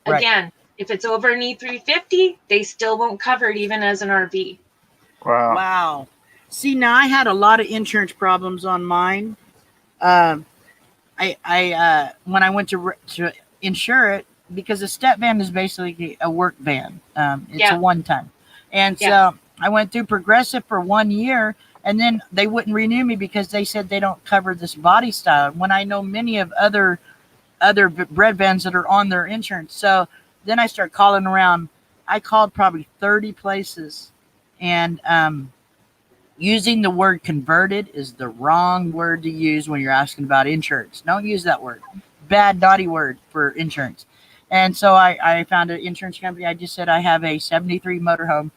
Right. Again, if it's over an E350, they still won't cover it even as an RV. Wow. Wow. See, now I had a lot of insurance problems on mine. I when I went to insure it, because a step van is basically a work van. It's a one-time, and so I went through Progressive for 1 year, and then they wouldn't renew me because they said they don't cover this body style. When I know many of other bread vans that are on their insurance, so then I start calling around. I called probably 30 places, and using the word converted is the wrong word to use when you're asking about insurance. Don't use that word. Bad, naughty word for insurance. And so I found an insurance company. I just said I have a 73 motorhome.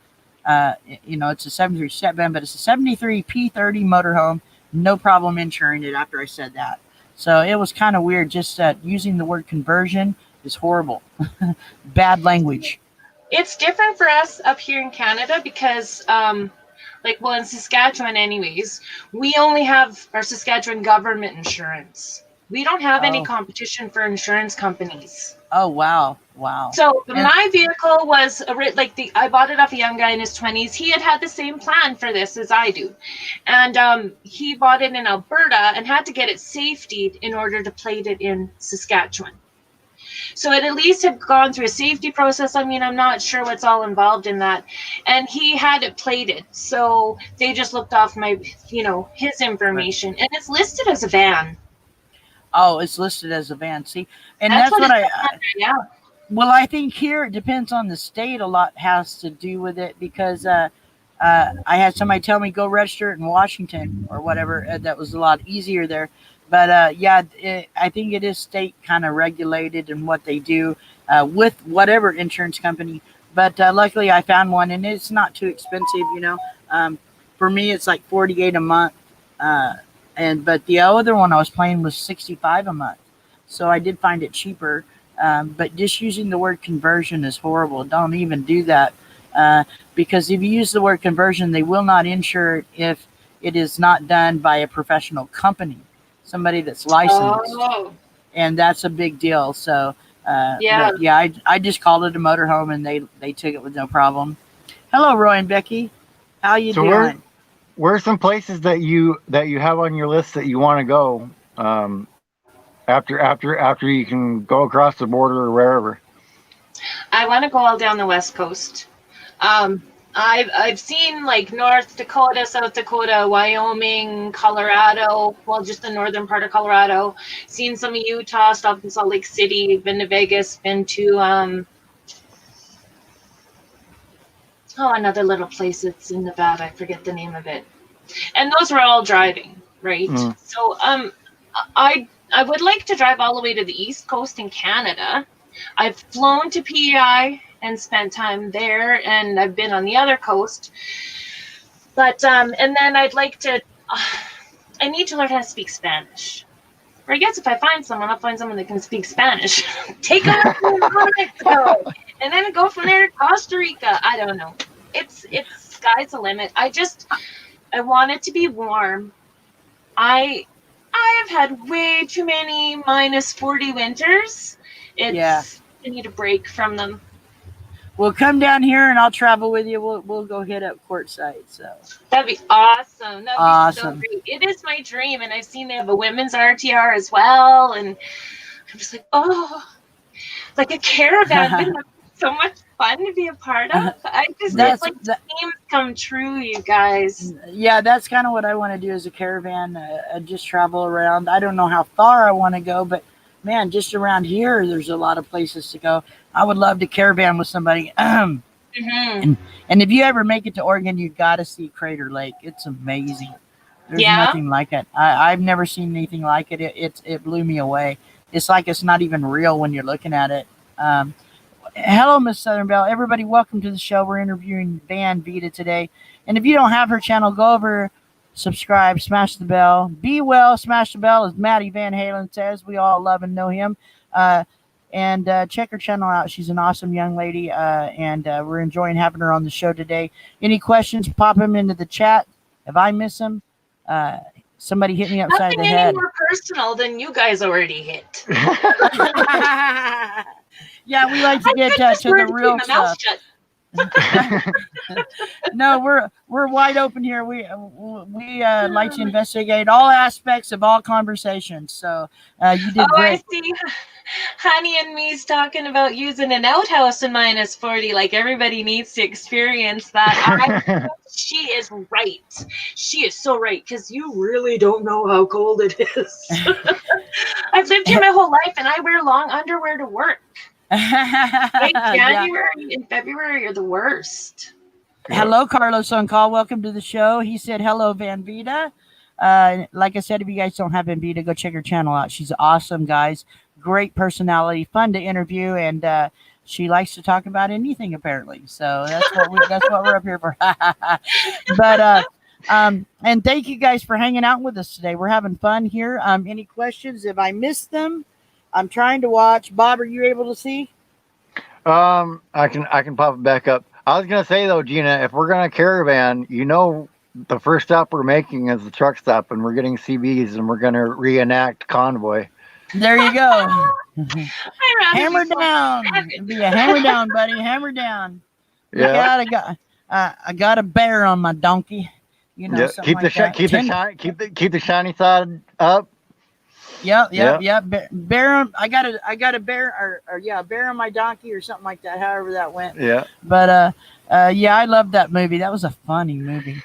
It's a 73 step van, but it's a 73 P30 motorhome. No problem insuring it after I said that. So it was kind of weird. Just that using the word conversion is horrible. Bad language. It's different for us up here in Canada because in Saskatchewan anyways, we only have our Saskatchewan government insurance. We don't have any competition for insurance companies. Oh, wow. So my vehicle was I bought it off a young guy in his 20s. He had the same plan for this as I do. And he bought it in Alberta and had to get it safetied in order to plate it in Saskatchewan. So it at least had gone through a safety process. I mean, I'm not sure what's all involved in that. And he had it plated. So they just looked off his information. And it's listed as a van. Oh, it's listed as a van. See, and That's what yeah. Well, I think here it depends on the state. A lot has to do with it because I had somebody tell me go register it in Washington or whatever. That was a lot easier there. But I think it is state kind of regulated in what they do with whatever insurance company. But luckily, I found one, and it's not too expensive. For me, it's like $48 a month, but the other one I was paying was $65 a month. So I did find it cheaper. But just using the word conversion is horrible. Don't even do that. Because if you use the word conversion, they will not insure it if it is not done by a professional company, somebody that's licensed. Oh, And that's a big deal. So, yeah. but yeah, I just called it a motorhome, and they took it with no problem. Hello, Roy and Becky. How you So doing? where's some places that you have on your list that you want to go after you can go across the border or wherever? I want to go all down the West Coast. I've seen like North Dakota, South Dakota, Wyoming, Colorado. Well, just the northern part of Colorado. Seen some of Utah, stopped in Salt Lake City. Been to Vegas. Been to another little place that's in Nevada. I forget the name of it. And those were all driving, right? So I would like to drive all the way to the East Coast in Canada. I've flown to PEI and spent time there, and I've been on the other coast. But and then I'd like to. I need to learn how to speak Spanish. Or I guess if I find someone, I'll find someone that can speak Spanish. Take them to Mexico, and then go from there to Costa Rica. I don't know. It's sky's the limit. I want it to be warm. I have had way too many -40 winters. I need a break from them. Well, come down here and I'll travel with you. We'll go hit up Quartzsite. So that'd be awesome. That'd awesome. be so great. It is my dream, and I've seen they have a women's RTR as well, and I'm just like, oh, like a caravan. So much fun to be a part of. It's like dreams come true, you guys. Yeah, that's kind of what I want to do as a caravan. Just travel around. I don't know how far I want to go, but man, just around here, there's a lot of places to go. I would love to caravan with somebody. And if you ever make it to Oregon, you got to see Crater Lake. It's amazing. There's nothing like it. I've never seen anything like it. It blew me away. It's like it's not even real when you're looking at it. Hello, Miss Southern Belle. Everybody, welcome to the show. We're interviewing Van Vida today. And if you don't have her channel, go over, subscribe, smash the bell. Be well, smash the bell, as Maddie Van Halen says. We all love and know him. And check her channel out. She's an awesome young lady, and we're enjoying having her on the show today. Any questions, pop them into the chat. If I miss them, somebody hit me upside the head. Nothing any more personal than you guys already hit. Yeah, we like to get to the real stuff. No, we're wide open here. We like to investigate all aspects of all conversations. So you did great. I see. Honey and me's talking about using an outhouse in -40. Like everybody needs to experience that. She is right. She is so right, because you really don't know how cold it is. I've lived here my whole life, and I wear long underwear to work. Like January and February are the worst. Hello, Carlos on call. Welcome to the show. He said, hello, Van Vida. Like I said, if you guys don't have Van Vida, go check her channel out. She's awesome, guys. Great personality, fun to interview, and she likes to talk about anything, apparently. So that's what we're up here for. But and thank you guys for hanging out with us today. We're having fun here. Any questions? If I missed them, I'm trying to watch. Bob, are you able to see? I can pop it back up. I was gonna say though, Gina, if we're gonna caravan, the first stop we're making is the truck stop, and we're getting CBs, and we're gonna reenact Convoy. There you go. Hammer down. Be a hammer down, buddy. Hammer down. Yeah. I got a bear on my donkey. You know, keep the shiny side up. Yep. Bear. I got a bear, or a bear on my donkey, or something like that. However that went. Yeah. But I loved that movie. That was a funny movie.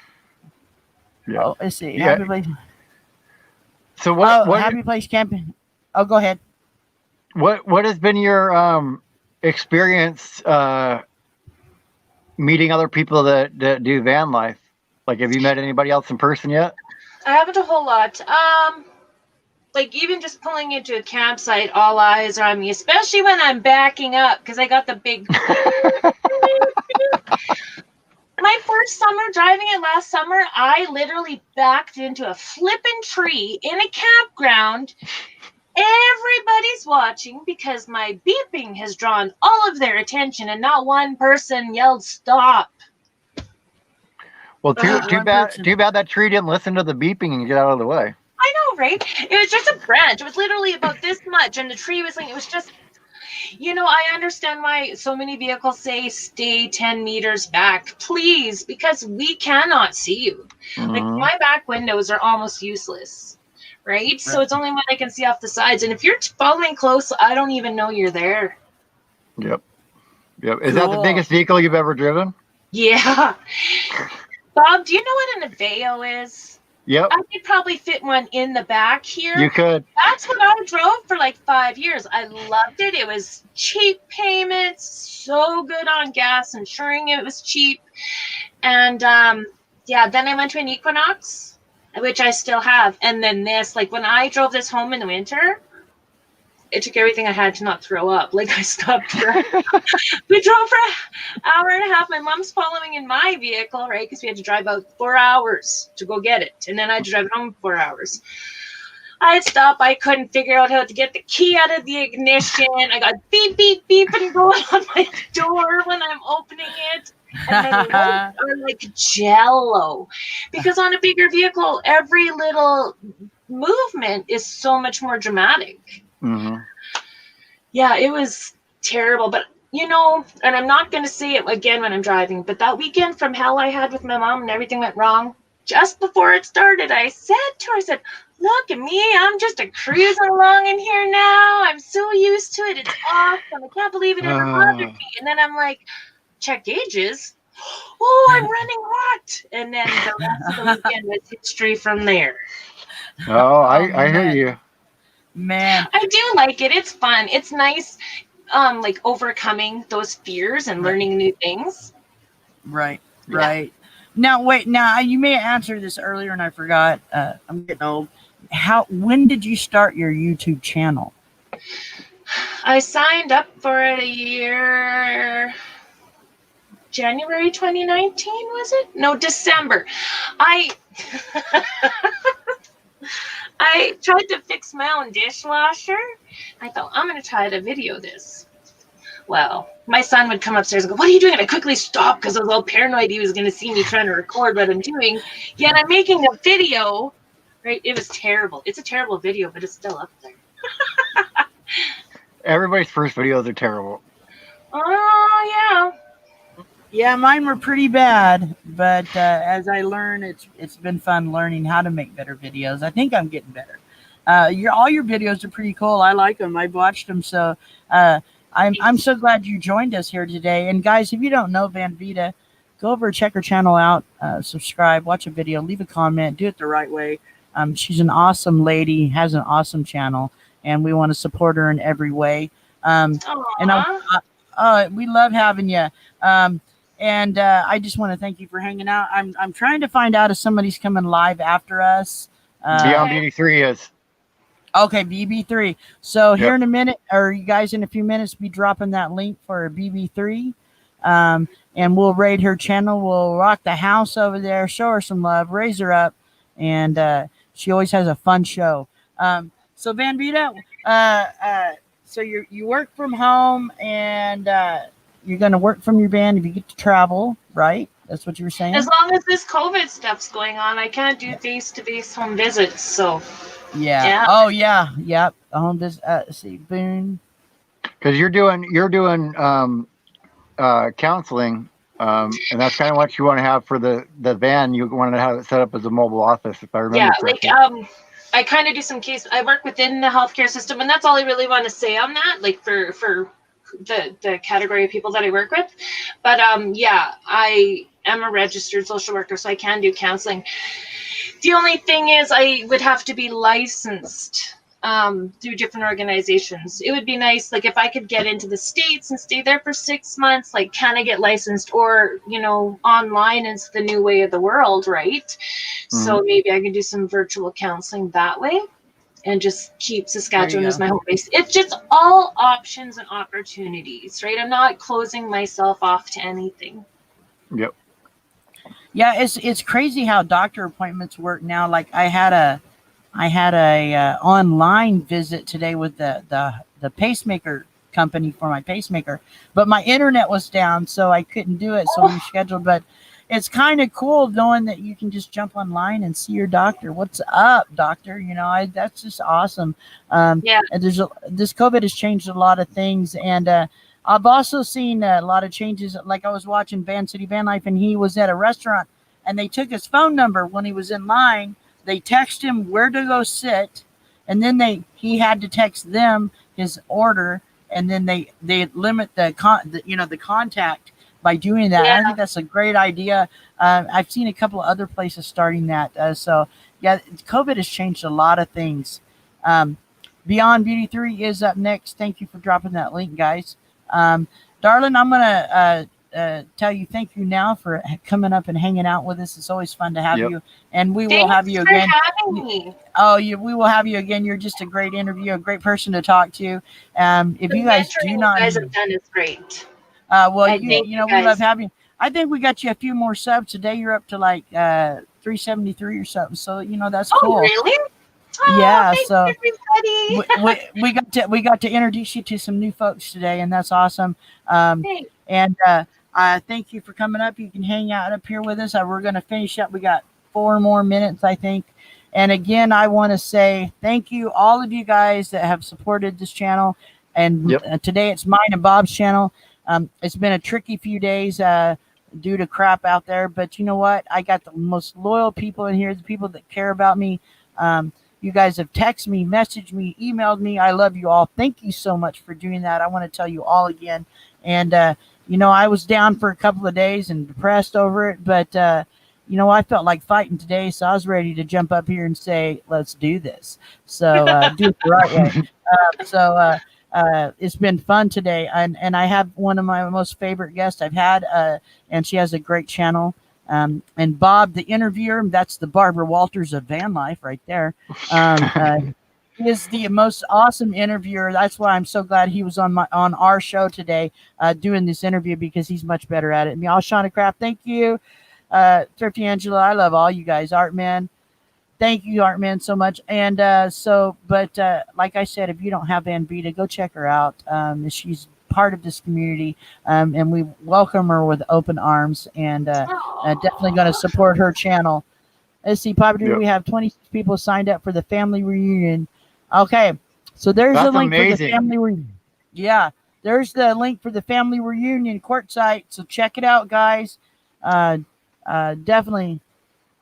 Yeah. Oh, let's see. Yeah. Happy Place. So what? Happy Place camping. Oh, go ahead. What has been your experience meeting other people that do van life? Like, have you met anybody else in person yet? I haven't a whole lot. Like even just pulling into a campsite, all eyes are on me, especially when I'm backing up, because I got the big. My first summer driving it last summer, I literally backed into a flippin' tree in a campground Everybody's watching because my beeping has drawn all of their attention, and not one person yelled stop. Well, too bad that tree didn't listen to the beeping and get out of the way. I know, right? It was just a branch. It was literally about this much, and the tree was like, it was just, I understand why so many vehicles say stay 10 meters back, please, because we cannot see you. Like, my back windows are almost useless, right? So it's only what I can see off the sides, and if you're following close, I don't even know you're there. Yep. Is that the biggest vehicle you've ever driven? Yeah. Bob, do you know what an Aveo is? Yep. I could probably fit one in the back here. You could. That's what I drove for like 5 years. I loved it. It was cheap payments, so good on gas, ensuring it was cheap. And then I went to an Equinox, which I still have. And then this, like when I drove this home in the winter, it took everything I had to not throw up. Like I stopped. We drove for an hour and a half. My mom's following in my vehicle, right? Because we had to drive out 4 hours to go get it. And then I had to drive it home 4 hours. I'd stop. I couldn't figure out how to get the key out of the ignition. I got beep, beep, beep and going on my door when I'm opening it. And then lights are like jello. Because on a bigger vehicle, every little movement is so much more dramatic. Mm-hmm. Yeah, it was terrible. But, and I'm not going to say it again when I'm driving, but that weekend from hell I had with my mom and everything went wrong, just before it started, I said to her, look at me, I'm just cruising along in here now. I'm so used to it. It's awesome. I can't believe it ever bothered me. And then I'm like, check gauges. Oh, I'm running hot. And then the rest of the weekend was history from there. Oh, I hear you. Man, I do like it. It's fun. It's nice, like overcoming those fears and learning new things. Right. Now, wait. Now, you may have answered this earlier, and I forgot. I'm getting old. When did you start your YouTube channel? I signed up for it a year. January 2019, was it? No, December. I tried to fix my own dishwasher. I thought, I'm going to try to video this. Well, my son would come upstairs and go, what are you doing? And I quickly stopped because I was all paranoid he was going to see me trying to record what I'm doing. Yet I'm making a video, right? It was terrible. It's a terrible video, but it's still up there. Everybody's first videos are terrible. Oh, yeah. Yeah, mine were pretty bad, but as I learn, it's been fun learning how to make better videos. I think I'm getting better. All your videos are pretty cool. I like them. I've watched them, so I'm so glad you joined us here today. And guys, if you don't know Vida, go over check her channel out, subscribe, watch a video, leave a comment, do it the right way. She's an awesome lady, has an awesome channel, and we want to support her in every way. And we love having you. And I just want to thank you for hanging out. I'm trying to find out if somebody's coming live after us. Beyond BB3 is. Okay, BB3. So here in a minute, or you guys in a few minutes, be dropping that link for BB3. And we'll raid her channel. We'll rock the house over there, show her some love, raise her up. And she always has a fun show. So Vida, so you work from home and you're going to work from your van if you get to travel, right? That's what you were saying? As long as this COVID stuff's going on, I can't do face-to-face home visits, so... Yeah. Oh, yeah. Yep. Home visit. See, Boone. Because you're doing counseling, and that's kind of what you want to have for the van. You want to have it set up as a mobile office, if I remember correctly. Like I kind of do some case. I work within the healthcare system, and that's all I really want to say on that. Like for the category of people that I work with, but I am a registered social worker, so I can do counseling. The only thing is I would have to be licensed through different organizations. It would be nice, like if I could get into the States and stay there for 6 months, like can I get licensed? Or, online is the new way of the world, right? Mm-hmm. So maybe I can do some virtual counseling that way and just keep Saskatchewan as my home base. It's just all options and opportunities, right? I'm not closing myself off to anything. Yep. Yeah, it's crazy how doctor appointments work now. Like I had I had a online visit today with the pacemaker company for my pacemaker, but my internet was down, so I couldn't do it. So we rescheduled. But it's kind of cool knowing that you can just jump online and see your doctor. What's up, doctor? That's just awesome. Yeah. And this COVID has changed a lot of things, and I've also seen a lot of changes. Like I was watching Van City Van Life, and he was at a restaurant, and they took his phone number when he was in line. They text him where to go sit, and then he had to text them his order, and then they limit the contact by doing that. Yeah. I think that's a great idea. I've seen a couple of other places starting that. So yeah, COVID has changed a lot of things. Beyond Beauty 3 is up next. Thank you for dropping that link, guys. Darling, I'm gonna tell you thank you now for coming up and hanging out with us. It's always fun to have you, and we will have you again. Having me. We will have you again. You're just a great interview, a great person to talk to. If you guys do not, you guys have done is great. We love having you. I think we got you a few more subs today. You're up to like 373 or something. So that's cool. Oh, really? Yeah, so we got to introduce you to some new folks today, and that's awesome. And thank you for coming up. You can hang out up here with us. We're going to finish up. We got 4 more minutes, I think. And again, I want to say thank you, all of you guys that have supported this channel. And today it's mine and Bob's channel. It's been a tricky few days due to crap out there, but you know what? I got the most loyal people in here, the people that care about me. You guys have texted me, messaged me, emailed me. I love you all. Thank you so much for doing that. I want to tell you all again. And, I was down for a couple of days and depressed over it, but, I felt like fighting today. So I was ready to jump up here and say, let's do this. So do it the right way. It's been fun today. And I have one of my most favorite guests I've had, and she has a great channel. And Bob, the interviewer, that's the Barbara Walters of Van Life right there. He is the most awesome interviewer. That's why I'm so glad he was on our show today, doing this interview, because he's much better at it. Meow Shauna Craft, thank you. Thrifty Angela, I love all you guys. Artman, thank you, Artman, so much. And like I said, if you don't have Van Vida, go check her out. She's part of this community, and we welcome her with open arms, and definitely going to support her channel. Let's see, Poppy, we have 26 people signed up for the family reunion. Okay, so there's a link for the family reunion. Yeah, there's the link for the family reunion Quartzsite, so check it out, guys. Definitely.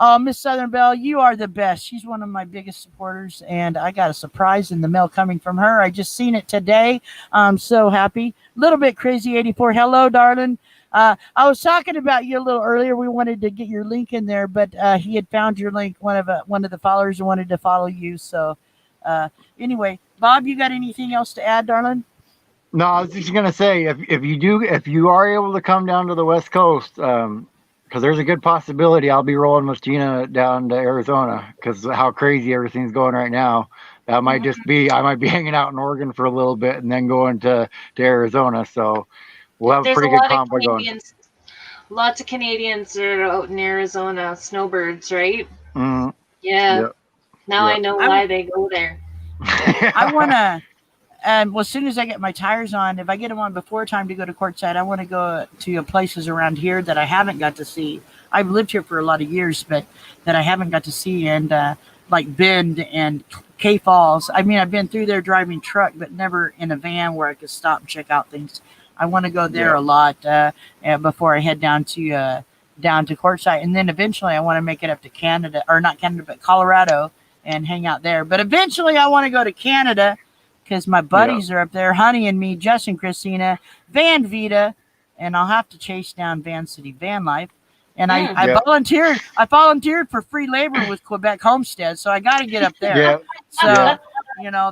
Oh, Miss Southern Belle, you are the best. She's one of my biggest supporters, and I got a surprise in the mail coming from her. I just seen it today. I'm so happy. Little bit crazy 84. Hello, darling. I was talking about you a little earlier. We wanted to get your link in there, but he had found your link. One of the followers wanted to follow you. So anyway, Bob, you got anything else to add, darling? No, I was just gonna say, if you are able to come down to the West Coast, because there's a good possibility I'll be rolling with Gina down to Arizona, because how crazy everything's going right now. That might just be, I might be hanging out in Oregon for a little bit and then going to Arizona. So we'll have a pretty good combo going. Lots of Canadians are out in Arizona, snowbirds, right? Mm-hmm. Yeah. Yep. Now I know why they go there. I want to. Well, as soon as I get my tires on, if I get them on before time to go to Quartzsite, I want to go to places around here that I haven't got to see. I've lived here for a lot of years, but that I haven't got to see, and like Bend and K Falls. I mean, I've been through there driving truck, but never in a van where I could stop and check out things. I want to go there a lot before I head down to Quartzsite, and then eventually I want to make it up to Canada, or not Canada, but Colorado, and hang out there. But eventually I want to go to Canada, because my buddies are up there, Honey and me, Justin, Christina, Van Vida, and I'll have to chase down Van City Van Life. And I volunteered for free labor with Quebec Homestead, so I got to get up there. So,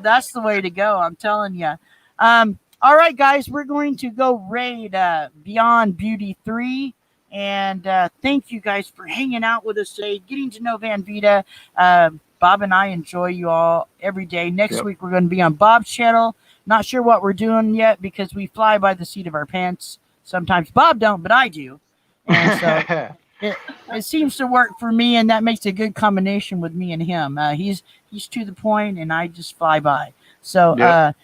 that's the way to go, I'm telling you. All right, guys, we're going to go raid Beyond Beauty 3. And thank you guys for hanging out with us today, getting to know Van Vida. Bob and I enjoy you all every day. Next week, we're going to be on Bob's channel. Not sure what we're doing yet, because we fly by the seat of our pants. Sometimes Bob don't, but I do. And so it seems to work for me, and that makes a good combination with me and him. He's to the point, and I just fly by. So, Yep.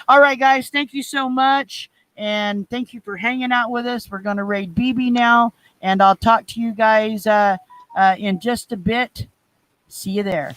all right, guys, thank you so much, and thank you for hanging out with us. We're going to raid BB now, and I'll talk to you guys in just a bit. See you there.